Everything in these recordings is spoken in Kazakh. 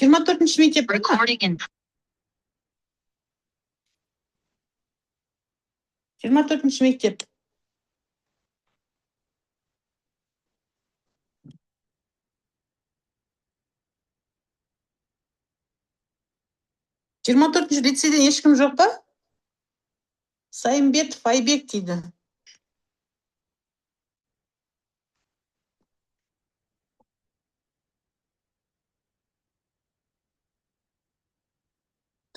24-ші мектеп. Recording in 24-ші мектеп. Жиырма төртінші лицейден ешкім жоқ па? Сайымбетов Айбек дейді.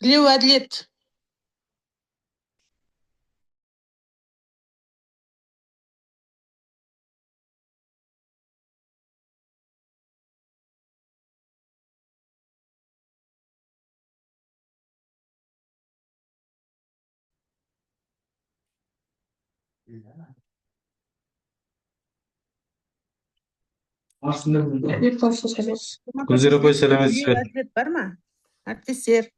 Тілеу әділет. Гүлзира апай, сәлеметсіз бе? Әділет бар ма? Әріптестер.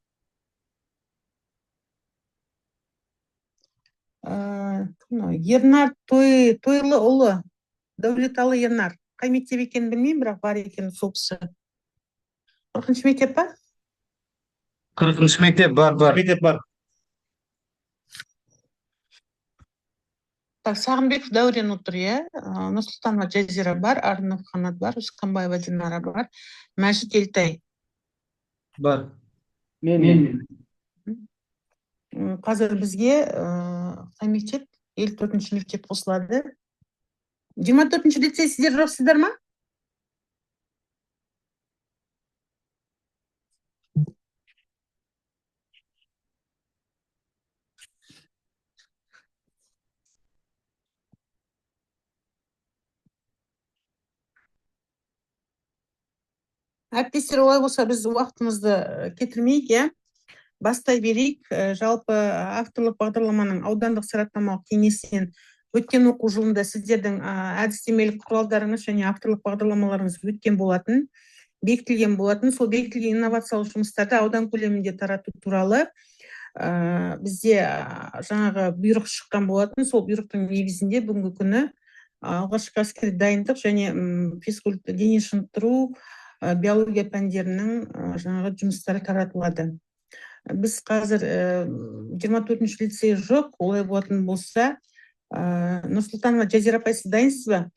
Ернар Тойлыұлы, Дәулеталы Ернар. Қай мектеп екенін білмеймін, бірақ бар екен сол кісі. 40-шы мектеп па? 40-шы мектеп бар. Мектеп бар. Так, Сағынбеков Дәурен отыр, иә. Нұрсұлтанова Жазира бар, Арынов Қанат бар, Үскенбаева Динара бар, Мәжит Елтай. Бар. Мен. Қазір бізге қай мектеп? 54-ші мектеп қосылады. 24-ші лицей сіздер жоқсыздар ма? Әріптестер, олай болса біз уақытымызды кетірмейік, иә. Бастай берейік. Жалпы авторлық бағдарламаның аудандық сараптамалық кеңесінен өткен оқу жылында сіздердің әдістемелік құралдарыңыз және авторлық бағдарламаларыңыз өткен болатын, бекітілген болатын. Сол бекітілген инновациялық жұмыстарды аудан көлемінде тарату туралы бізде жаңағы бұйрық шыққан болатын. Сол бұйрықтың негізінде бүгінгі күні алғашқы әскери дайындық және физкульт дене шынықтыру биология пәндерінің жаңағы жұмыстары таратылады. Біз қазір 24-ші лицей жоқ, олай болатын болса, Нұрсұлтанова Жазира апай, сіз дайынсыз ба?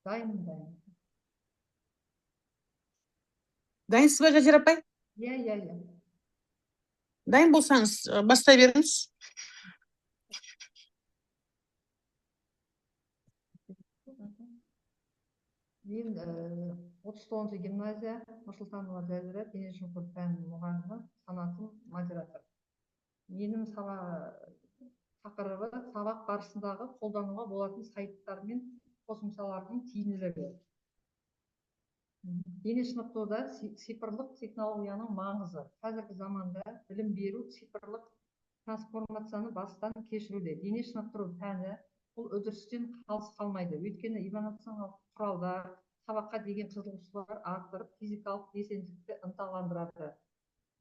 Дайын. Дайынсыз ба, Жазира апай? Иә. Дайын болсаңыз, бастай беріңіз. Мен 39-шы гимназия Нұрсұлтанова Жазира дене шынықтыру пәнінің мұғалімі, санатым модератор. Менің тақырыбы сабақ барысындағы қолдануға болатын сайттар мен қосымшалардың тиімділігі. Дене шынықтыруда цифрлық технологияның маңызы. Қазіргі заманда білім беру цифрлық трансформацияны бастан кешіруде. Дене шынықтыру пәні бұл үдірістен қалыс қалмайды. Өйткені инновациялық құралдар сабаққа деген қызығушылық арттырып, физикалық белсенділікті ынталандырады.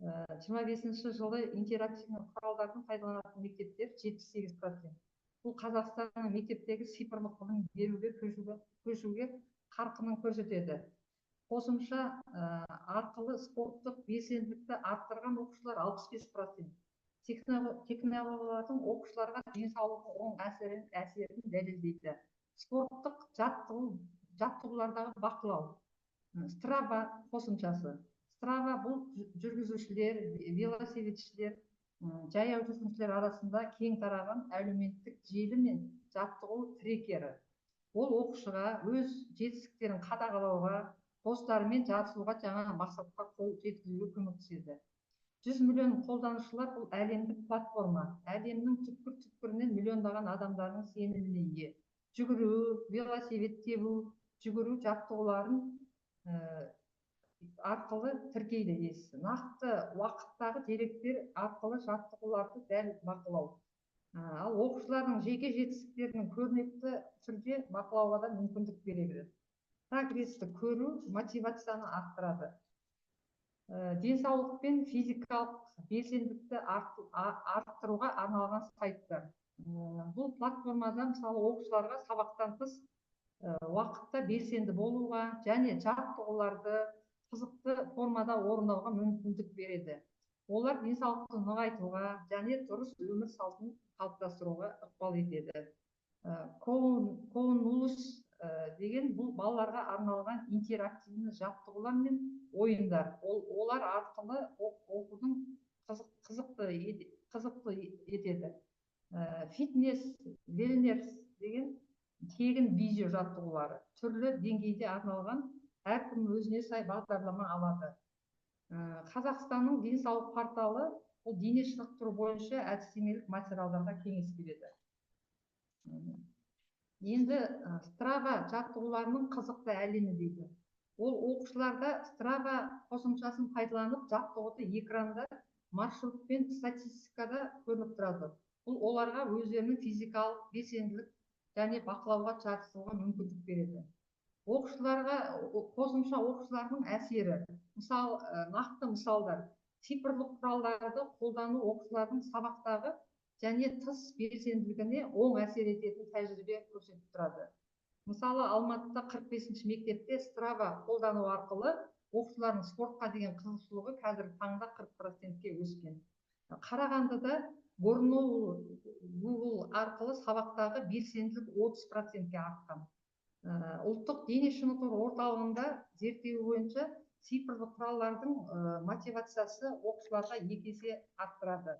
25-ші жылы интерактивті құралдардың пайдаланатын мектептер 78%. Бұл Қазақстанның мектептегі цифрлық білім беруге көшуге қарқынын көрсетеді. Қосымша арқылы спорттық белсенділікті арттырған оқушылар 65%. Технологиялардың оқушыларға денсаулықтың оң әсерін дәлелдейді. Спорттық жаттығулардағы бақылау. Strava қосымшасы. Strava бұл жүргізушілер, велосипедшілер, жаяу жүргіншілер арасында кең тараған әлеуметтік желі мен жаттығу трекері. Ол оқушыға өз жетістіктерін қадағалауға, достарымен жарысуға жаңа мақсатқа қол жеткізуге көмектеседі. 100 миллион қолданушылар бұл әлемдік платформа. Әлемнің түкпір-түкпірінен миллиондаған адамдардың сеніміне ие. Жүгіру, велосипед тебу, жүгіру жаттығуларын арқылы тіркейді есі. Нақты уақыттағы деректер арқылы жаттығуларды дәл бақылау. Ал оқушылардың жеке жетістіктерінің көрнекті түрде бақылауға да мүмкіндік береді. Прогрессті көру мотивацияны арттырады. Денсаулық пен физикалық белсенділікті арттыруға арналған сайттар. Бұл платформада мысалы оқушыларға сабақтан тыс уақытта белсенді болуға және жаттығуларды қызықты формада орындауға мүмкіндік береді. Олар денсаулықты нығайтуға және дұрыс өмір салтын қалыптастыруға ықпал етеді. Коунулус деген бұл балаларға арналған интерактивті жаттығулар мен ойындар. Олар арқылы оқудың қызықты етеді. Фитнес, велнерс деген тегін видео жаттығулары. Түрлі деңгейде арналған, әркім өзіне сай бағдарлама алады. Қазақстанның денсаулық порталы бұл дене шынықтыру бойынша әдістемелік материалдарға кеңес береді. Енді Strava жаттығуларының қызықты әлемі дейді. Ол оқушыларда Strava қосымшасын пайдаланып, жаттығуды экранда маршрут пен статистикада көрініп тұрады. Бұл оларға өздерінің физикалық белсенділік және бақылауға жарысуға мүмкіндік береді. Қосымша оқушылардың әсері, нақты мысалдар, цифрлық құралдарды қолдану оқушылардың сабақтағы және тыс белсенділігіне оң әсер ететін тәжірибе көрсетіп тұрады. Мысалы, Алматыда 45-ші мектепте Strava қолдану арқылы оқушылардың спортқа деген қызығушылығы қазіргі таңда 40%-ке өскен. Қарағандыда Google арқылы сабақтағы белсенділік 30%-ке артқан. Ұлттық дене шынықтыру орталығында зерттеу бойынша цифрлық құралдардың мотивациясы оқушыларға 2 есе арттырады.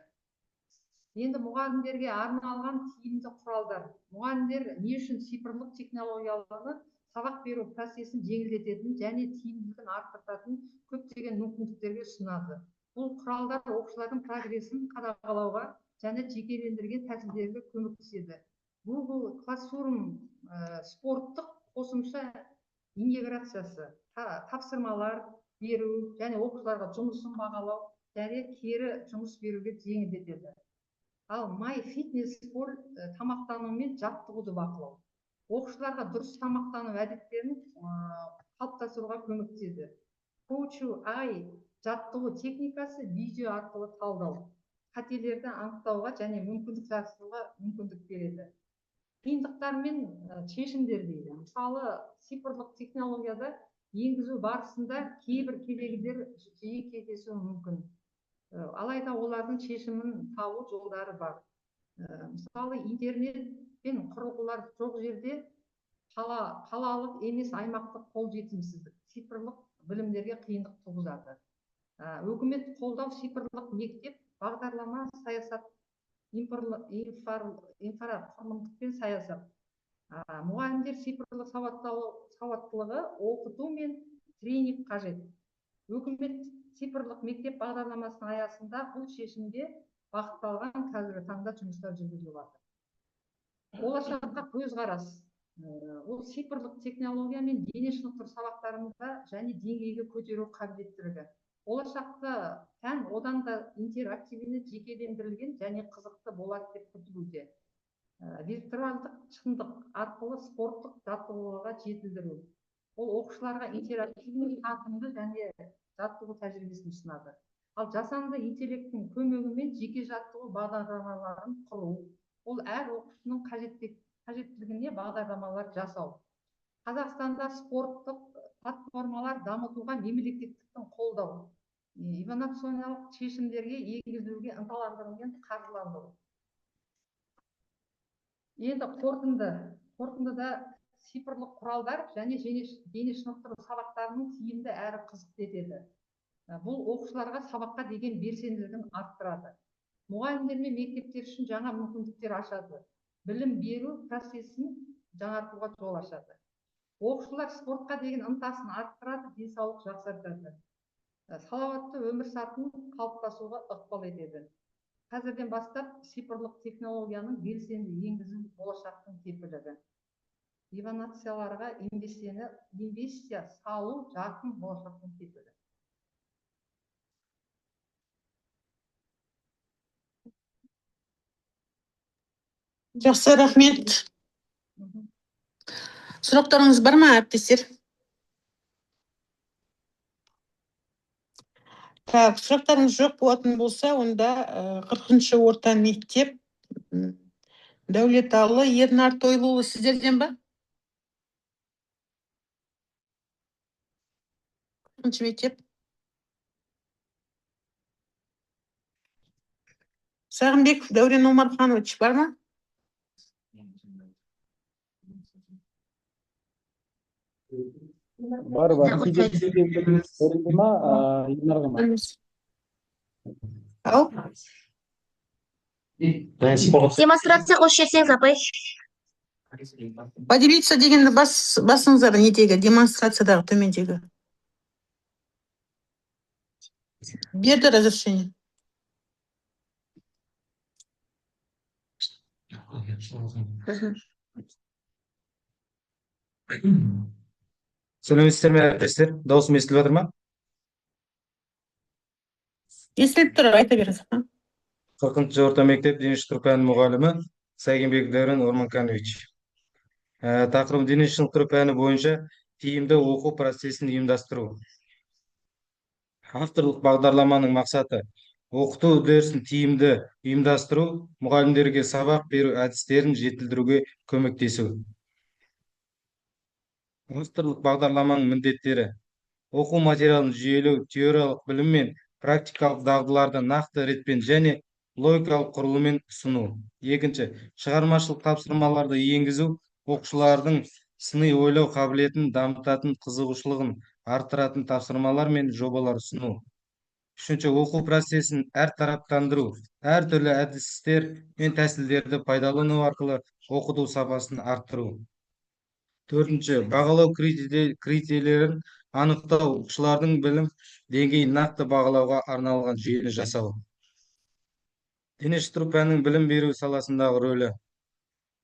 Енді мұғалімдерге арналған тиімді құралдар. Мұғалімдер не үшін цифрлық технологияларды сабақ беру процесін жеңілдететін және тиімділігін арттыратын көптеген мүмкіндіктерге ұсынады. Бұл құралдар оқушылардың прогрессін қадағалауға және жекелендірген тәсілдерге көмектеседі. Google Classroom спорттық қосымша интеграциясы, тапсырмалар беру және оқушыларға жұмысын бағалау және кері жұмыс беруге жеңілдетеді. Ал MyFitnessPal тамақтану мен жаттығуды бақылау. Оқушыларға дұрыс тамақтану әдеттерін қалыптастыруға көмектеседі. Coach-ай жаттығу техникасы видео арқылы талдау, қателерді анықтауға және мүмкіндік жасауға мүмкіндік береді. Қиындықтар мен шешімдер дейді. Мысалы, цифрлық технологияда енгізу барысында кейбір кедергілер жиі кездесуі мүмкін. Алайда олардың шешімін табу жолдары бар. Мысалы, интернет пен құрылғылар жоқ жерде қалалық емес аймақтық қолжетімсіздік цифрлық білімдерге қиындық туғызады. Үкімет қолдау цифрлық мектеп бағдарлама саясат, инфрақұрылымдық пен саясат. Мұғалімдер цифрлық сауаттылығы оқыту мен тренинг қажет. Үкімет цифрлық мектеп бағдарламасының аясында бұл шешімге бағытталған қазіргі таңда жұмыстар жүргізіліп жатыр. Болашаққа көзқарас. Ол цифрлық технология мен дене шынықтыру сабақтарында және деңгейге көтеру қабілеттілігі. Болашақта пән одан да интерактивіне жекелендірілген және қызықты болады деп күтілуде. Виртуалдық шындық арқылы спорттық жаттығуға жетілдіру. Ол оқушыларға интерактивті, тартымды және жаттығу тәжірибесін ұсынады. Ал жасанды интеллекттің көмегімен жеке жаттығу бағдарламаларын құру. Ол әр оқушының қажеттілігіне бағдарламалар жасау. Қазақстанда спорттық платформалар дамытуға мемлекеттіктің қолдау. Инновациялық шешімдерге енгізуге ынталандырылған қаржыландыру. Енді қорытындыда цифрлық құралдар және дене шынықтыру сабақтарының тиімді әрі қызықты етеді. Бұл оқушыларға сабаққа деген белсенділігін арттырады. Мұғалімдер мен мектептер үшін жаңа мүмкіндіктер ашады. Білім беру процесін жаңартуға жол ашады. Оқушылар спортқа деген ынтасын арттырады, денсаулық жақсартады. Салауатты өмір салтын қалыптасуға ықпал етеді. Қазірден бастап цифрлық технологияның белсенді енгізу болашақтың кепілігі. Инновацияларға инвестиция салу жарқын болашақтың кепілі. Жақсы, рахмет. Сұрақтарыңыз бар ма, әріптестер? Так, сұрақтарыңыз жоқ болатын болса, онда 40-шы орта мектеп Дәулеталы Ернар Тойлуұлы сіздерден ба? 40 мектеп. Сағынбеков Дәурен Омарханович бар ма? Бар. Ау? Демонстрация қосып жіберсеңіз, апай. Поделиться дегенді басыңыздар недегі, демонстрациядағы төмендегі. Берді разрешение. Сәлеметсіздер ме әріптестер? Дауысым естіліп жатыр ма? Естіліп тұр, айта беріңіз. 40-шы орта мектеп дене шынықтыру пәні мұғалімі Сәйгенбеков Дәурен Орманканович. Тақырыбы дене шынықтыру пәні бойынша тиімді оқу процесін ұйымдастыру. Авторлық бағдарламаның мақсаты оқыту үдерісін тиімді ұйымдастыру, мұғалімдерге сабақ беру әдістерін жетілдіруге көмектесу. Авторлық бағдарламаның міндеттері: оқу материалын жүйелеу, теориялық білім мен практикалық дағдыларды нақты ретпен және логикалық құрылыммен ұсыну. Екінші, шығармашылық тапсырмаларды енгізу, оқушылардың сыни ойлау қабілетін дамытатын, қызығушылығын арттыратын тапсырмалар мен жобалар ұсыну. Үшінші, оқу процесін әртараптандыру, әртүрлі әдістер мен тәсілдерді пайдалану арқылы оқыту сапасын арттыру. Төртінші, бағалау критерийлерін анықтау, оқушылардың білім деңгейін нақты бағалауға арналған жүйені жасау. Дене шынықтыру пәнінің білім беру саласындағы рөлі.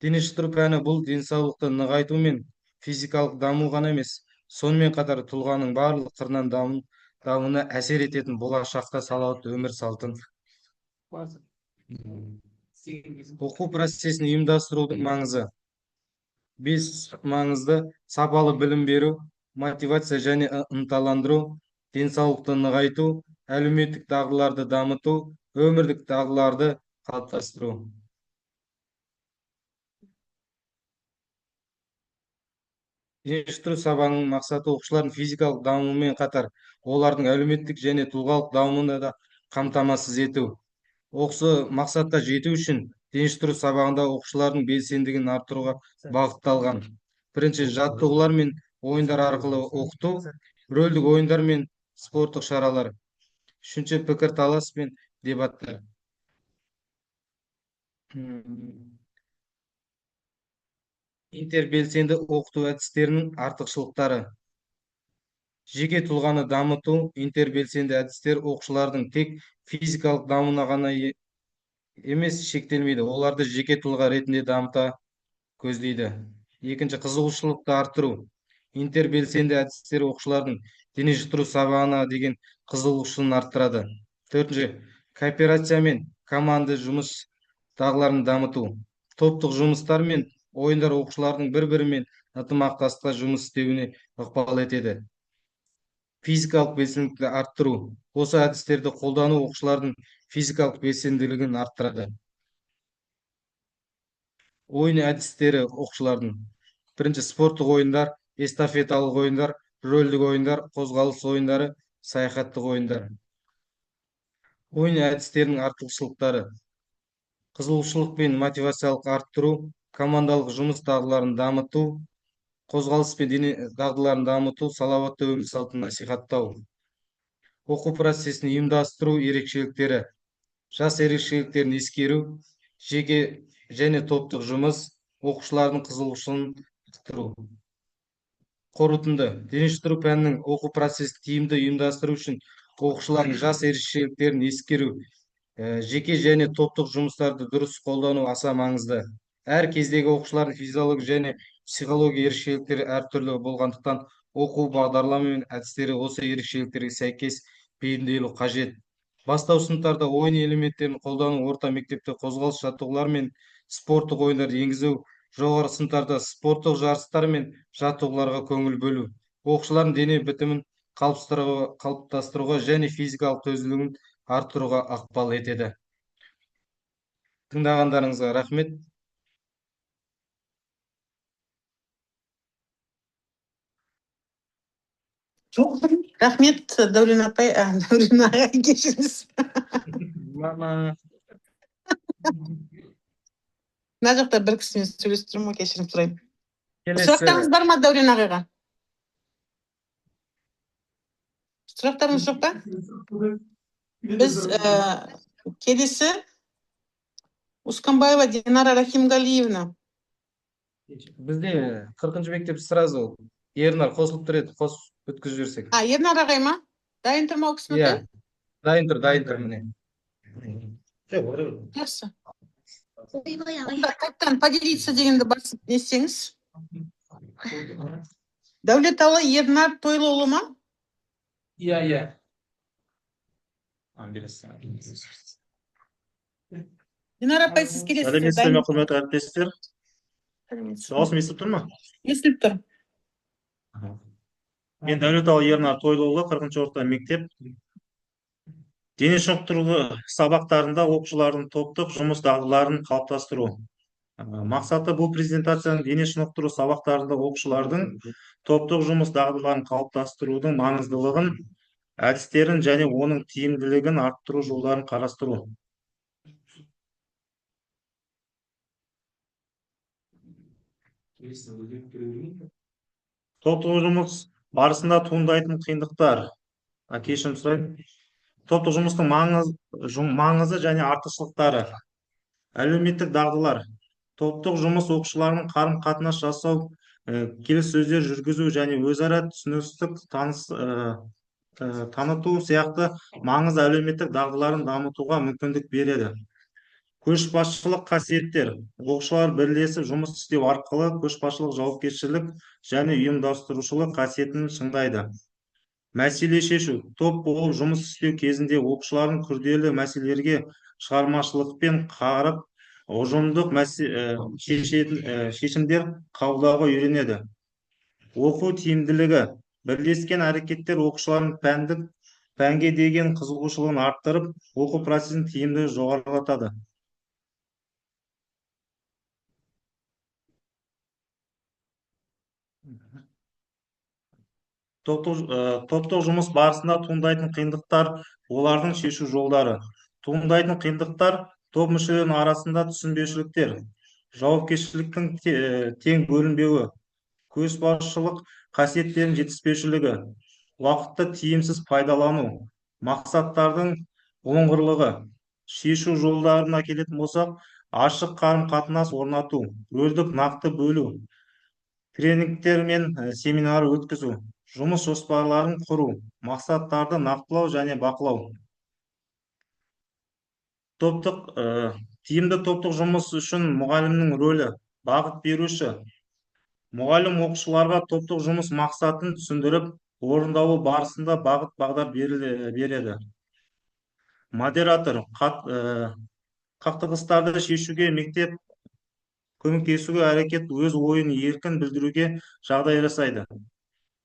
Дене шынықтыру пәні бұл денсаулықты нығайту мен физикалық даму ғана емес, сонымен қатар тұлғаның барлық қырынан дамуына әсер ететін болашақта салауатты өмір салтын. Оқу процесін ұйымдастырудың маңызы. 5 маңызды: сапалы білім беру, мотивация және ынталандыру, денсаулықты нығайту, әлеуметтік дағдыларды дамыту, өмірлік дағдыларды қалыптастыру. Дене шынықтыру сабағының мақсаты оқушылардың физикалық дамуымен қатар, олардың әлеуметтік және тұлғалық дамуына да қамтамасыз ету. Осы мақсатқа жету үшін дене шынықтыру сабағында оқушылардың белсенділігін арттыруға бағытталған. Бірінші, жаттығулар мен ойындар арқылы оқыту, рөлдік ойындар мен спорттық шаралар. Үшінші, пікірталас пен дебаттар. Интербелсенді оқыту әдістерінің артықшылықтары. Жеке тұлғаны дамыту. Интербелсенді әдістер оқушылардың тек физикалық дамуына ғана емес шектелмейді, оларды жеке тұлға ретінде дамыта көздейді. Екінші, қызығушылықты арттыру. Интербелсенді әдістер оқушылардың дене шынықтыру сабағына деген қызығушылығын арттырады. Төртінші, кооперация мен команда жұмыс дағдыларын дамыту. Топтық жұмыстар мен ойындар оқушылардың бір-бірімен ынтымақтастықта жұмыс істеуіне ықпал етеді. Физикалық белсенділікті арттыру. Осы әдістерді қолдану оқушылардың физикалық белсенділігін арттырады. Ойын әдістері оқушылардың. Бірінші, спорттық ойындар, эстафеталық ойындар, рөлдік ойындар, қозғалыс ойындары, саяхаттық ойындар. Ойын әдістерінің артықшылықтары. Қызығушылық пен мотивациялық арттыру, командалық жұмыс дағдыларын дамыту, қозғалыс пен дене дағдыларын дамыту, салауатты өмір салтын насихаттау. Оқу процесін ұйымдастыру ерекшеліктері. Жас ерекшеліктерін ескеру, жеке және топтық жұмыс, оқушылардың қызығушылығын арттыру. Қорытынды. Дене шынықтыру пәнінің оқу процесін тиімді ұйымдастыру үшін оқушылардың жас ерекшеліктерін ескеру, жеке және топтық жұмыстарды дұрыс қолдану аса маңызды. Әр кездегі оқушылардың физиология және психология ерекшеліктері әртүрлі болғандықтан, оқу бағдарлама мен әдістері осы ерекшеліктерге сәйкес бейімделу қажет. Бастау сыныптарда ойын элементтерін қолдану, орта мектепте қозғалыс жаттығулар мен спорттық ойындарды енгізу, жоғары сыныптарда спорттық жарыстар мен жаттығуларға көңіл бөлу, оқушылардың дене бітімін қалыптастыруға және физикалық төзімділігін арттыруға ықпал етеді. Тыңдағандарыңызға рахмет. Рахмет, Дәурен апай, Дәурен аға, кешіріңіз. Мама. Мына жақта бір кісімен сөйлесіп тұрмын ғой, кешірім сұраймын. Келесі Сұрақтарыңыз бар ма Дәурен ағаға? Сұрақтарыңыз жоқ па? Біз келесі Усканбаева Динара Рахимгалиевна. бізде 40-шы мектеп сразу Ернар қосылып тұр еді, қосып өткізіп жіберсек. Ернар ағай ма? Дайын тұр ма ол кісінікі? Иә, дайын тұр міне. Жақсы. Ойбай ағай. Қайттан поделиться дегенді басып несеңіз. Дәулеталы Ернар Тойлыұлы ма? Иә. Динара апай, сіз келесіз. Сәлеметсіздер ме, құрметті әріптестер? Дауысым естіліп тұр ма? Естіліп тұр. Мен Дәулеталы Ернар Тойлыұлы, 40-шы орта мектеп. Дене шынықтыру сабақтарында оқушылардың топтық жұмыс дағдыларын қалыптастыру. Мақсаты бұл презентацияның дене шынықтыру сабақтарында оқушылардың топтық жұмыс дағдыларын қалыптастырудың маңыздылығын, әдістерін және оның тиімділігін арттыру жолдарын қарастыру. Топтық жұмыс барысында туындайтын қиындықтар. Кешірім сұраймын. Топтық жұмыстың маңызы және артықшылықтары. Әлеуметтік дағдылар. Топтық жұмыс оқушылардың қарым-қатынас жасау, келіссөздер жүргізу және өзара түсіністік таныту сияқты маңызды әлеуметтік дағдыларын дамытуға мүмкіндік береді. Көшбасшылық қасиеттер. Оқушылар бірлесіп жұмыс істеу арқылы көшбасшылық жауапкершілік және ұйымдастырушылық қасиетін шыңдайды. Мәселе шешу. Топ болып жұмыс істеу кезінде оқушылардың күрделі мәселелерге шығармашылықпен қарап, ұжымдық шешімдер қабылдауға үйренеді. Оқу тиімділігі. Бірлескен әрекеттер оқушылардың пәнге деген қызығушылығын арттырып, оқу процесін тиімді жоғарылатады. Топтық жұмыс барысында туындайтын қиындықтар, олардың шешу жолдары. Туындайтын қиындықтар топ мүшелерінің арасында түсінбеушіліктер, жауапкершіліктің тең бөлінбеуі, көшбасшылық қасиеттерінің жетіспеушілігі, уақытты тиімсіз пайдалану, мақсаттардың бұлыңғырлығы. Шешу жолдарына келетін болсақ, ашық қарым-қатынас орнату, рөлдік нақты бөлу, тренингтер мен семинар өткізу, жұмыс жоспарларын құру, мақсаттарды нақтылау және бақылау. Тиімді топтық жұмыс үшін мұғалімнің рөлі. Бағыт беруші. Мұғалім оқушыларға топтық жұмыс мақсатын түсіндіріп, орындалу барысында бағыт-бағдар береді. Модератор. Қақтығыстарды шешуге мектеп көмектесуге әрекет өз ойын еркін білдіруге жағдай жасайды.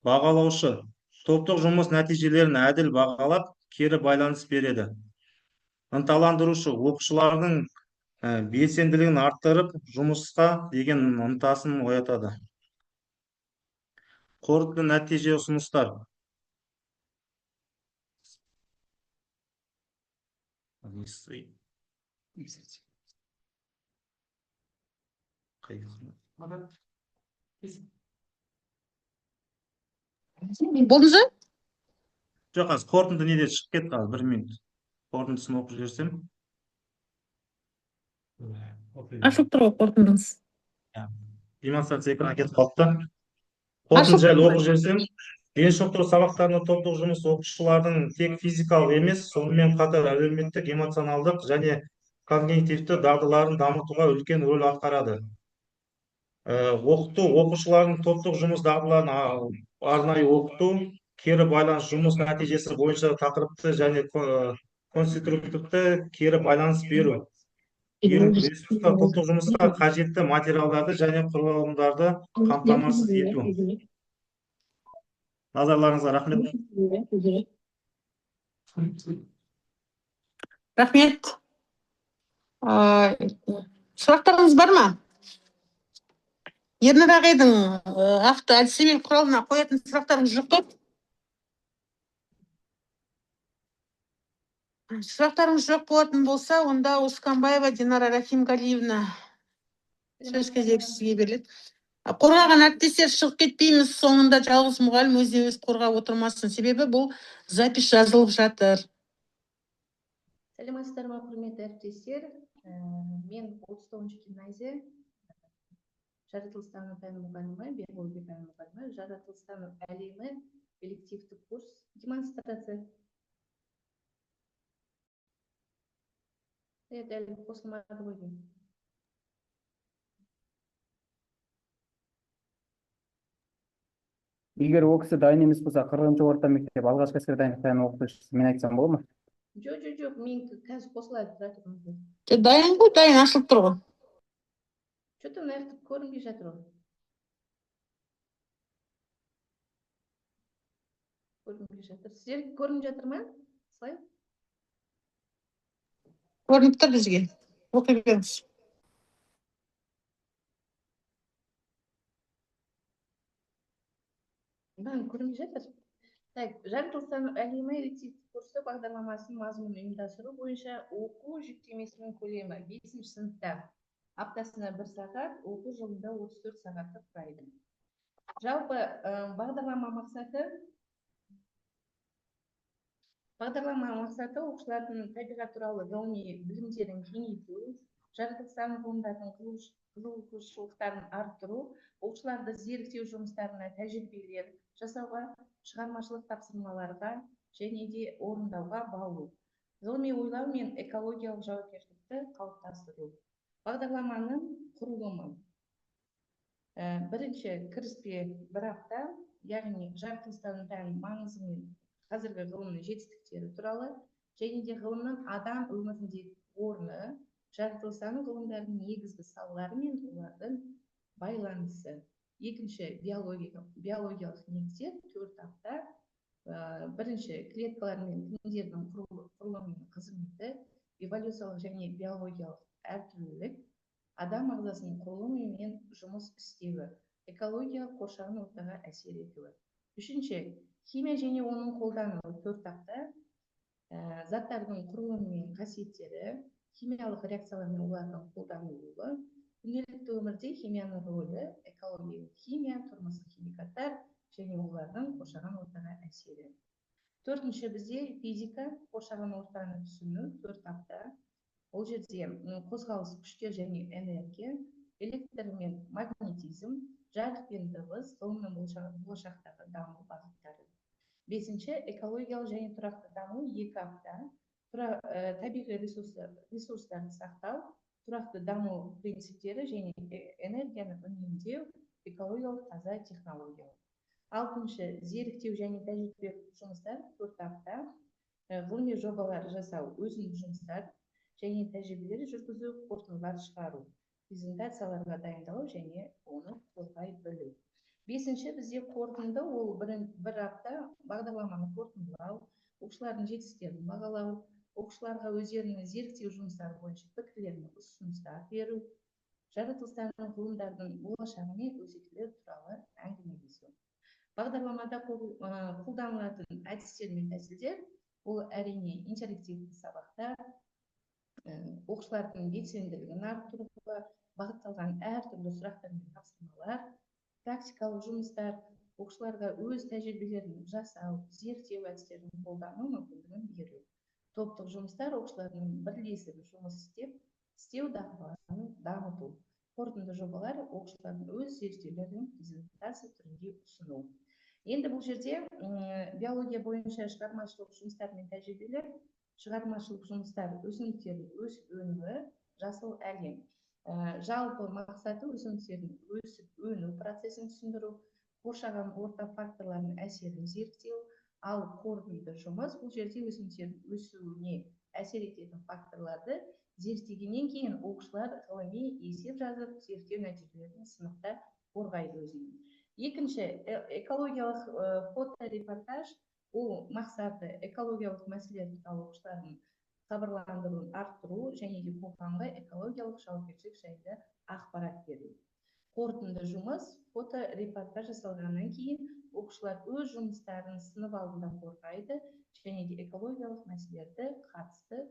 Бағалаушы. Топтық жұмыс нәтижелерін әділ бағалап, кері байланыс береді. Ынталандырушы. Оқушылардың белсенділігін арттырып, жұмысқа деген ынтасын оятады. Қорытынды нәтиже ұсыныстар. Болдыңыз ба? Жоқ, қазір қорытынды неде шығып кетті, қазір 1 минут. Қорытындысын оқып жіберсем. Ашылып тұр ғой қорытындыңыз. Демонстрация экранға кетіп қалыпты. Қорытынды жайлы оқып жіберсем. Дене шынықтыру сабақтарында топтық жұмыс оқушылардың тек физикалық емес, сонымен қатар әлеуметтік, эмоционалдық және когнитивті дағдыларын дамытуға үлкен рөл атқарады. Оқыту, оқушылардың топтық жұмыс дағдыларын арнайы оқыту, кері байланыс жұмыс нәтижесі бойынша тақырыпты және конструктивті кері байланыс беру. Ресурстар топтық жұмысқа қажетті материалдарды және құралымдарды қамтамасыз ету. Назарларыңызға рахмет. Рахмет. Сұрақтарыңыз бар ма? Ернар ағайдың әдістемелік құралына қоятын сұрақтарыңыз жоқ па? Сұрақтарыңыз жоқ болатын болса, онда Оспанбаева Динара Рахимғалиевна сөз кезегі сізге беріледі. Қорғаған әріптестер, шығып кетпейміз. Соңында жалғыз мұғалім өзіне-өзі қорғап отырмасын. Себебі бұл запись жазылып жатыр. Сәлеметсіздер ме, құрметті әріптестер? Мен 39 гимназия жаратылыстану пәні мұғалімі, биология пәні мұғалімі, жаратылыстану әлемі элективті курс демонстрация. Әлі қосылмады ғой деймін. Егер ол кісі дайын емес болса, 40-шы орта мектеп алғашқы әскер дайындық пәнінің оқытушысы, мен айтсам болады ма? Жоқ, мен қазір қосылады жатырмын. Дайын ғой, дайын ашылып тұр ғой. Что-то мына жақта көрінбей жатыр ғой. Көрінбей жатыр. Сіздерге көрініп жатыр ма? Слайд? Көрініп тұр бізге. Оқи беріңіз. Көрінбей жатыр. Так, жаратылыстану әлемі элективті курсы бағдарламасының мазмұнын ұйымдастыру бойынша оқу жүктемесінің көлемі 5-ші сыныпта аптасына 1 сағат, оқу жылында 34 сағатты құрайды. Жалпы бағдарлама мақсаты оқушылардың табиғат туралы ғылыми білімдерін кеңейту, жаратылыстану ғылымдарының қызығушылықтарын арттыру, оқушыларды зерттеу жұмыстарына тәжірибелер жасауға, шығармашылық тапсырмаларға және де орындауға баулу, ғылыми ойлау мен экологиялық жауапкершілікті қалыптастыру. Бағдарламаның құрылымы. Бірінші кіріспе 1 апта, яғни жаратылыстану пәнінің маңызы мен қазіргі ғылымның жетістіктері туралы, және де ғылымның адам өміріндегі орны, жаратылыстану ғылымдарының негізгі салалары мен олардың байланысы. Екінші биологиялық негіздер 4 апта. Бірінші клеткалар мен тіндердің құрылымы мен қызметі, эволюциялық және биологиялық әртүрлілік, адам ағзасының құрылымы мен жұмыс істеуі, экология қоршаған ортаға әсер етуі. Үшінші химия және оның қолдануы 4 апта. Заттардың құрылымы мен қасиеттері, химиялық реакциялар мен олардың қолданылуы, күнделікті өмірде химияның рөлі, экологиялық химия, тұрмыстық химикаттар және олардың қоршаған ортаға әсері. 4-ші бізде физика, қоршаған ортаны түсіну 4 апта. Ол жерде қозғалыс күштер және энергия, электр мен магнетизм, жарық пен дыбыс, ғылымның болашақтағы даму бағыттары. 5-ші экологиялық және тұрақты даму 2 апта. Табиғи ресурстарды сақтау, тұрақты даму принциптері және энергияны үнемдеу, экологиялық таза технологиялар. 6-шы зерттеу және тәжірибе жұмыстар 4 апта. Ғылыми жобалар жасау, өзіндік жұмыстар және тәжірибелер жүргізу, қорытындылар шығару, презентацияларға дайындау және оны қорғай білу. 5-ші бізде қорытынды, ол 1 апта бағдарламаны қорытындылау, оқушылардың жетістіктерін бағалау, оқушыларға өздерінің зерттеу жұмыстары бойынша пікірлер мен ұсыныстар беру, жаратылыстану ғылымдардың болашағы мен өзектілері туралы әңгімелесу. Бағдарламада қолданылатын әдістер мен тәсілдер, ол әрине интерактивті сабақтар, оқушылардың белсенділігін арттыруға бағытталған әртүрлі сұрақтар мен тапсырмалар, практикалық жұмыстар, оқушыларға өз тәжірибелерін жасау, зерттеу әдістерін қолдану мүмкіндігін беру. Топтық жұмыстар, оқушылардың бірлесіп жұмыс істеу дағдыларын дамыту. Қорытынды жобалар, оқушылардың өз зерттеулерін презентация түрінде ұсыну. Енді бұл жерде биология бойынша шығармашылық жұмыстар мен тәжірибелер, шығармашылық жұмыстар, өсімдіктердің өсіп-өнуі, жасыл әлем. Жалпы мақсаты өсімдіктердің өсіп-өну процесін түсіндіру, қоршаған орта факторларының әсерін зерттеу, ал қорытынды жұмыс бұл жерде өсімдіктердің өсуіне әсер ететін факторларды зерттегеннен кейін оқушылар ғылыми есеп жазып, зерттеу нәтижелерін сыныпта қорғайды өзін. Екінші, экологиялық фоторепортаж, ол мақсаты экологиялық мәселелер туралы оқушылардың хабарландыруын арттыру және де қоғамға экологиялық жауапкершілік жайлы ақпарат беру. Қорытынды жұмыс, фоторепортаж жасалғаннан кейін оқушылар өз жұмыстарын сынып алдында қорғайды және де экологиялық мәселелерді қатысты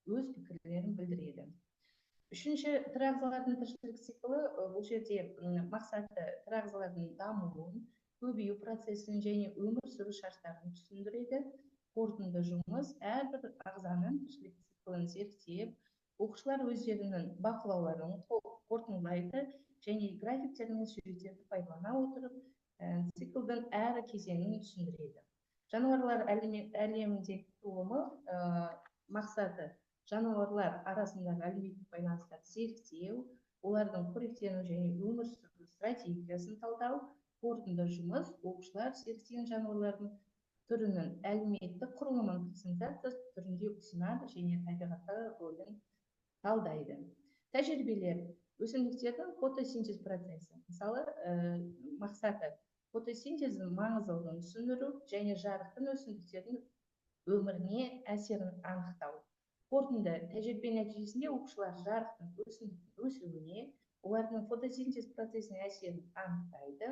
өз пікірлерін білдіреді. Үшінші, тірі ағзалардың тіршілік циклі бұл жерде мақсаты тірі ағзалардың дамуын, көбею процесін және өмір сүру шарттарын түсіндіреді. Қорытынды жұмыс әрбір ағзаның тіршілік циклін зерттеп, оқушылар өздерінің бақылауларын қорытындылайды және графиктер мен суреттерді пайдалана отырып циклдің әр кезеңін түсіндіреді. Жануарлар әлеміндегі құрылымы мақсаты жануарлар арасындағы әлеуметтік байланыстарды зерттеу, олардың қоректену және өмір сүру стратегиясын талдау. Қорытынды жұмыс оқушылар зерттеген жануарлардың түрінің әлеуметтік құрылымын презентация түрінде ұсынады және табиғаттағы рөлін талдайды. Тәжірибелер: өсімдіктердің фотосинтез процесі. Мысалы, мақсаты фотосинтездің маңыздылығын түсіндіру және жарықтың өсімдіктердің өміріне әсерін анықтау. Қорытынды тәжірибе нәтижесінде оқушылар жарықтың өсімдіктің өсуіне, олардың фотосинтез процесіне әсерін анықтайды.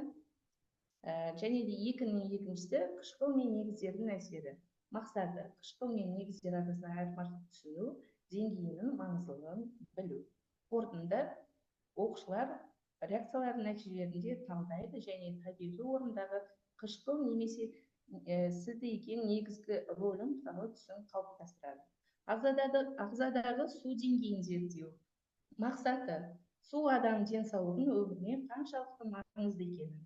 Және де екіншісі қышқыл мен негіздердің әсері. Мақсаты қышқыл мен негіздер арасындағы айырмашылықты түсіну, деңгейінің маңыздылығын білу. Қорытынды оқушылар реакциялардың нәтижелерінде талдайды және табиғи орындағы қышқыл немесе сілтіген негізгі рөлін туралы түсін қалыптастырады. Ағзадағы су деңгейін зерттеу. Мақсаты су адам денсаулығының өміріне қаншалықты маңызды екенін.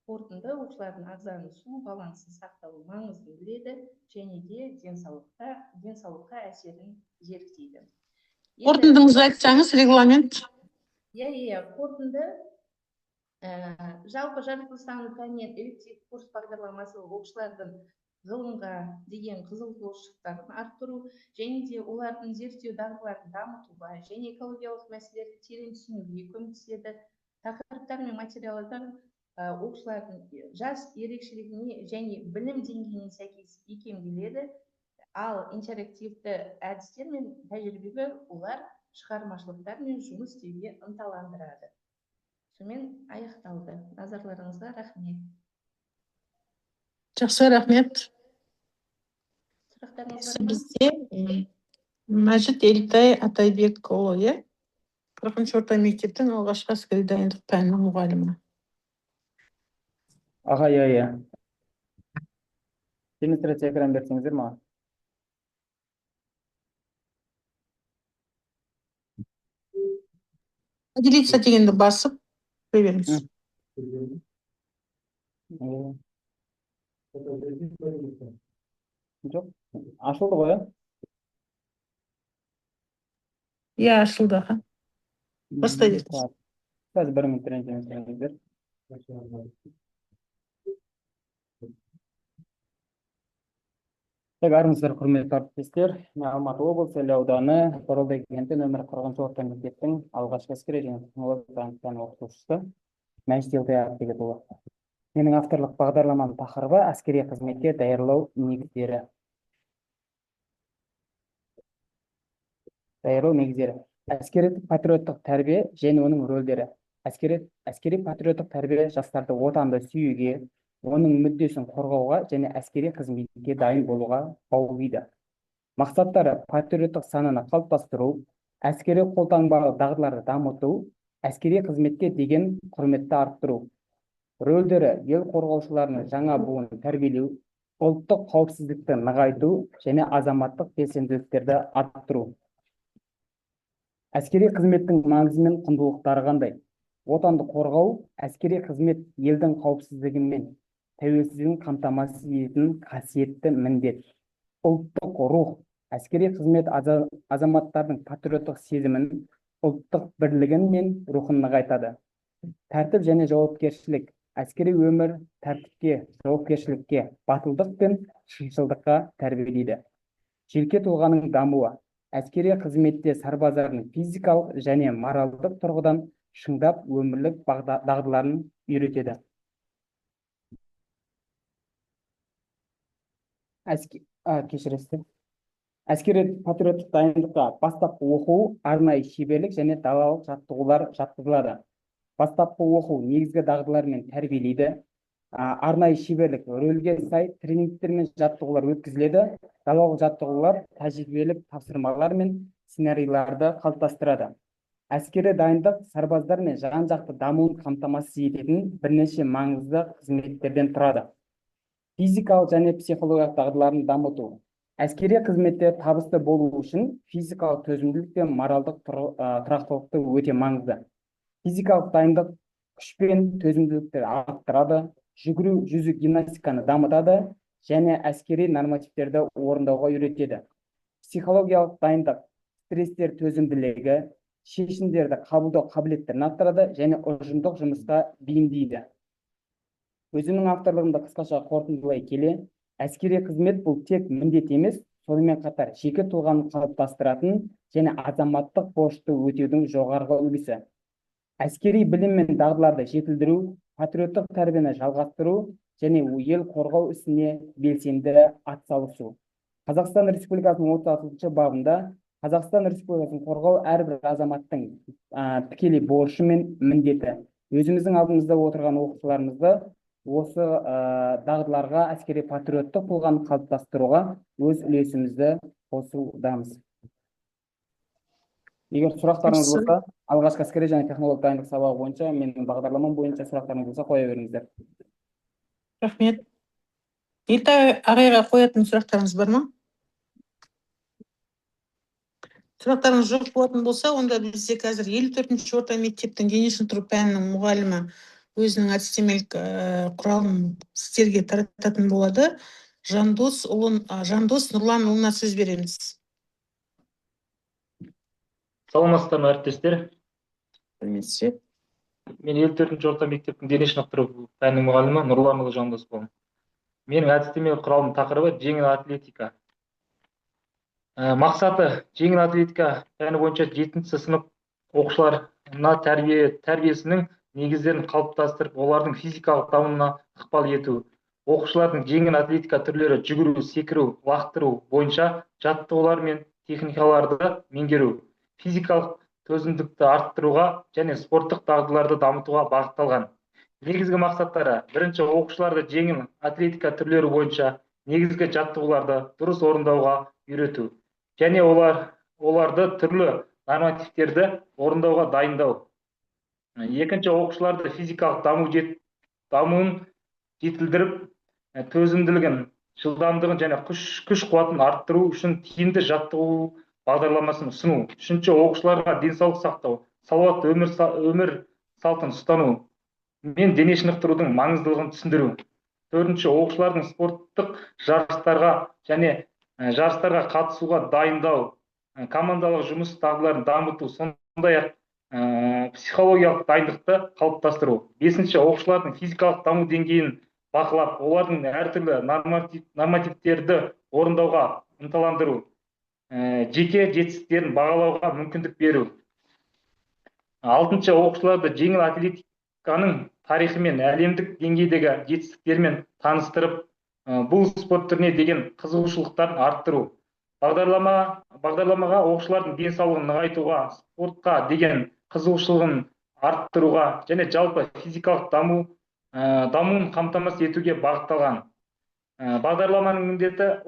Қорытынды оқушылардың ағзаның су балансын сақталу маңызын біледі және де денсаулыққа әсерін зерттейді. Қорытындыңызды айтсаңыз, регламент. Қорытынды жалпы жаратылыстану пәнінен элективті курс бағдарламасы оқушылардың ғылымға деген қызығушылықтарын арттыру және де олардың зерттеу дағдыларын дамытуға және экологиялық мәселелерді терең түсінуге көмектеседі. Тақырыптар мен материалдар оқушылардың жас ерекшелігіне және білім деңгейіне сәйкес икемделеді, ал интерактивті әдістер мен тәжірибе олар шығармашылықтар мен жұмыс істеуге ынталандырады. Сонымен аяқталды. Назарларыңызға рахмет. Жақсы, рахмет. Сұрақтарыңыз бар ма? Бізде Мәжит Елтай Атайбекұлы, 40-шы орта мектептің алғашқы әскери дайындық пәнінің мұғалімі. Аға, иә. Демонстрация экран берсеңіздер маған. Поделиться дегенді басып беріңіз. Жоқ, ашылды ғой, иә? Иә, ашылды. Бастай беріңіз. Қазір 1 минут ренжімеңіздер. Армысыздар, құрметті әріптестер. Алматы облысы Іле ауданы Боролдай кенті нөмір 40-шы орта мектептің алғашқы әскери және технологиялық пән оқытушысы Мәжит Елтай Атайбекұлы. Менің авторлық бағдарламаның тақырыбы әскери қызметке даярлау негіздері. Әскери патриоттық тәрбие және оның рөлдері. Әскери патриоттық тәрбие жастарды отанды сүюге, оның мүддесін қорғауға және әскери қызметке дайын болуға баулиды. Мақсаттары патриоттық сананы қалыптастыру, әскери қолтаңбалы дағдыларды дамыту, әскери қызметке деген құрметті арттыру. Рөлдері ел қорғаушыларының жаңа буынын тәрбиелеу, ұлттық қауіпсіздікті нығайту және азаматтық белсенділіктерді арттыру. Әскери қызметтің маңызы мен құндылықтары қандай? Отанды қорғау, әскери қызмет елдің қауіпсіздігі мен тәуелсіздігін қамтамасыз ететін қасиетті міндет. Ұлттық рух, әскери қызмет азаматтардың патриоттық сезімін, ұлттық бірлігін мен рухын нығайтады. Тәртіп және жауапкершілік, әскери өмір тәртіпке, жауапкершілікке, батылдық пен шыншылдыққа тәрбиелейді. Жеке тұлғаның дамуы, әскери қызметте сарбаздардың физикалық және моральдық тұрғыдан шыңдап өмірлік дағдыларын үйретеді. Әскери патриоттық дайындыққа бастапқы оқу, арнайы шеберлік және далалық жаттығулар жатқызылады. Бастапқы оқу негізгі дағдылармен тәрбиелейді. арнайы шеберлік, рөлге сай тренингтер мен жаттығулар өткізіледі. Далалық жаттығулар тәжірибелік тапсырмалар мен сценарийларды қалыптастырады. Әскери дайындық сарбаздар мен жан-жақты дамуын қамтамасыз ететін бірнеше маңызды қызметтерден тұрады. Физикалық және психологиялық дағдыларын дамыту. Әскери қызметте табысты болу үшін физикалық төзімділік пен моральдық тұрақтылықты өте маңызды. Физикалық дайындық күш пен төзімділікті арттырады, жүгіру, жүзу гимнастиканы дамытады және әскери нормативтерді орындауға үйретеді. Психологиялық дайындық стресстер төзімділігі, шешімдерді қабылдау қабілеттерін арттырады және ұжымдық жұмысқа бейімдейді. Өзімнің авторлығымды қысқаша қорытындылай келе, әскери қызмет бұл тек міндет емес, сонымен қатар жеке тұлғаны қалыптастыратын және азаматтық борышты өтеудің жоғарғы үлгісі. Әскери білім мен дағдыларды жетілдіру, патриоттық тәрбиені жалғастыру және ел қорғау ісіне белсенді атсалысу. Қазақстан Республикасының 36 бабында Қазақстан Республикасын қорғау әрбір азаматтың тікелей борышы мен міндеті. Өзіміздің алдымызда отырған оқушыларымызды осы дағдыларға, әскери патриоттық тұлғаны қалыптастыруға өз үлесімізді қосудамыз. Егер сұрақтарыңыз болса, алғашқы әскери және технологиялық дайындық сабағы бойынша, менің бағдарламам бойынша сұрақтарыңыз болса қоя беріңіздер. Рахмет. Елтай ағайға қоятын сұрақтарыңыз бар ма? Сұрақтарыңыз жоқ болатын болса, онда бізде қазір 54-ші орта мектептің дене шынықтыру пәнінің мұғалімі өзінің әдістемелік құралын сіздерге тарататын болады. Жандос Нұрланұлына сөз береміз. Саламатсыздар ма, әріптестер? Білмесе. Мен 54-ші орта мектептің дене шынықтыру пәнінің мұғалімі Нұрланұлы Жандос болмын. Менің әдістемелік құралым тақырыбы жеңіл атлетика. Мақсаты жеңіл атлетика пәні бойынша 7-ші сынып оқушыларына тәрбиесінің негіздерін қалыптастырып, олардың физикалық дамуына ықпал ету. Оқушылардың жеңіл атлетика түрлері жүгіру, секіру, лақтыру бойынша жаттығулар мен техникаларды меңгеру, физикалық төзімділікті арттыруға және спорттық дағдыларды дамытуға бағытталған. Негізгі мақсаттары: бірінші, оқушыларды жеңіл атлетика түрлері бойынша негізгі жаттығуларды дұрыс орындауға үйрету және оларды түрлі нормативтерді орындауға дайындау. Екінші, оқушыларды физикалық дамуын жетілдіріп, төзімділігін, жылдамдығын және күш қуатын арттыру үшін тиімді жаттығу бағдарламасын ұсыну. Үшінші, оқушыларға денсаулық сақтау, салауатты өмір салтын ұстану мен дене шынықтырудың маңыздылығын түсіндіру. Төртінші, оқушылардың спорттық жарыстарға қатысуға дайындау, командалық жұмыс дағдыларын дамыту, сондай-ақ психологиялық дайындықты қалыптастыру. Бесінші, оқушылардың физикалық даму деңгейін бақылап, олардың әртүрлі нормативтерді орындауға ынталандыру, жеке жетістіктерін бағалауға мүмкіндік беру. Алтыншы, оқушыларды жеңіл атлетиканың тарихы мен әлемдік деңгейдегі жетістіктерімен таныстырып, бұл спорт түріне деген қызығушылықтарын арттыру. Бағдарламаға оқушылардың денсаулығын нығайтуға, спортқа деген қызығушылығын арттыруға және жалпы физикалық дамуын қамтамасыз етуге бағытталған. Бағдарламаның міндеті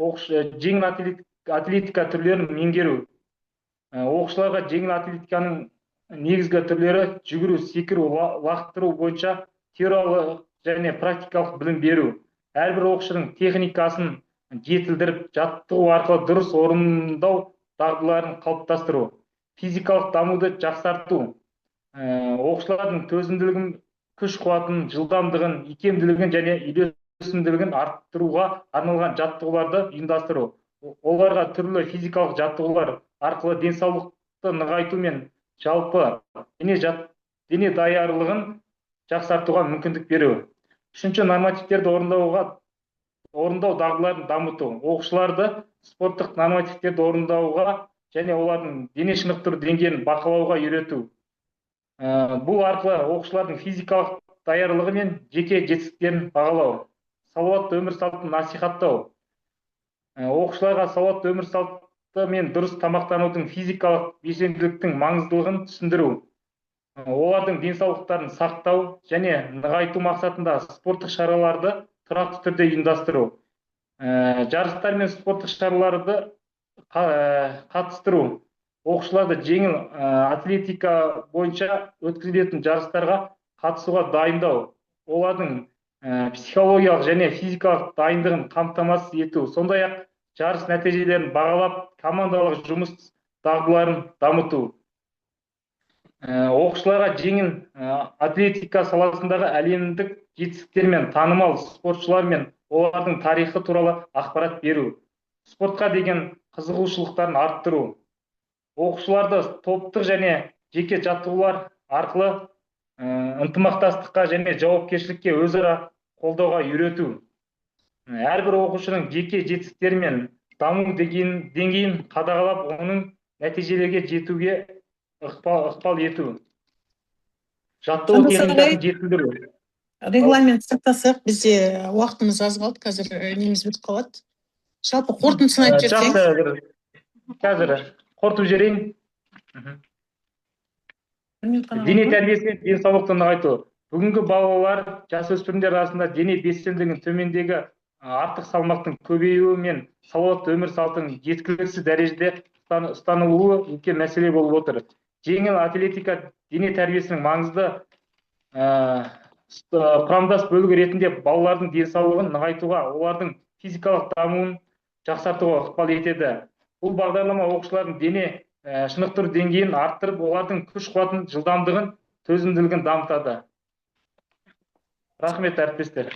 жеңіл атлетика түрлерін меңгеру. Оқушыларға жеңіл атлетиканың негізгі түрлері жүгіру, секіру, лақтыру бойынша теориялық және практикалық білім беру. Әрбір оқушының техникасын жетілдіріп, жаттығу арқылы дұрыс орындау дағдыларын қалыптастыру. Физикалық дамуды жақсарту. Оқушылардың төзімділігін, күш қуатын, жылдамдығын, икемділігін және үйлесімділігін арттыруға арналған жаттығуларды ұйымдастыру. Оларға түрлі физикалық жаттығулар арқылы денсаулықты нығайту мен жалпы дене даярлығын жақсартуға мүмкіндік беру. Үшінші, нормативтерді орындау дағдыларын дамыту. Оқушыларды спорттық нормативтерді орындауға және олардың дене шынықтыру деңгейін бақылауға үйрету. Бұл арқылы оқушылардың физикалық даярлығы мен жеке жетістіктерін бағалау. Салауатты өмір салтын насихаттау. Оқушыларға салауатты өмір салты мен дұрыс тамақтанудың, физикалық белсенділіктің маңыздылығын түсіндіру. олардың денсаулықтарын сақтау және нығайту мақсатында спорттық шараларды тұрақты түрде ұйымдастыру. Жарыстар мен спорттық шараларды қатыстыру. Оқушыларды жеңіл атлетика бойынша өткізілетін жарыстарға қатысуға дайындау. Олардың психологиялық және физикалық дайындығын қамтамасыз ету. Сондай-ақ жарыс нәтижелерін бағалап, командалық жұмыс дағдыларын дамыту. Оқушыларға жеңіл атлетика саласындағы әлемдік жетістіктер мен танымал спортшылар мен олардың тарихы туралы ақпарат беру. Спортқа деген қызығушылықтарын арттыру. Оқушыларды топтық және жеке жаттығулар арқылы ынтымақтастыққа және жауапкершілікке өзара қолдауға үйрету. Әрбір оқушының жеке жетістіктері мен даму деңгейін қадағалап, оның нәтижелерге жетуге ықпал ету. Жаттығу техникасын жетілдіру. Регламент сақтасақ, бізде уақытымыз аз қалды, қазір неміз бітіп қалады. Жалпы қорытындысын айтып жіберсең. Қазір қорытып жіберейін. Дене тәрбиесі мен денсаулықты нығайту. Бүгінгі балалар, жасөспірімдер арасында дене белсенділігінің төмендегі, артық салмақтың көбеюі мен салауатты өмір салтының жеткіліксіз дәрежеде ұстанылуы үлкен мәселе болып отыр. Жеңіл атлетика дене тәрбиесінің маңызды құрамдас бөлігі ретінде балалардың денсаулығын нығайтуға, олардың физикалық дамуын жақсартуға ықпал етеді. Бұл бағдарлама оқушылардың дене шынықтыру деңгейін арттырып, олардың күш қуатын, жылдамдығын, төзімділігін дамытады. Рахмет, әріптестер.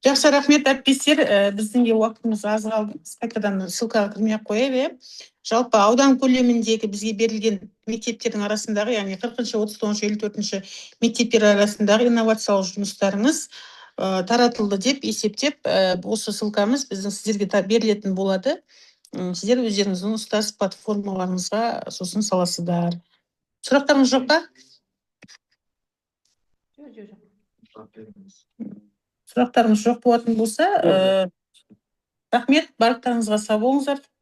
Жақсы, рахмет, әріптестер. Біздің уақытымыз аз қалды. Қайтадан ссылкаға кірмей қояйық. Жалпы аудан көлеміндегі бізге берілген мектептердің арасындағы, яғни 40-39-54 мектептер арасындағы инновациялық жұмыстарыңыз таратылды деп есептеп, осы ссылкамыз біздің сіздерге берілетін болады. Сіздер өздеріңіздің ұстаз платформаларыңызға сосын саласыздар. Сұрақтарыңыз жоқ па? Сұрақтарыңыз жоқ болатын болса, рахмет, барлықтарыңызға сау болыңыздар.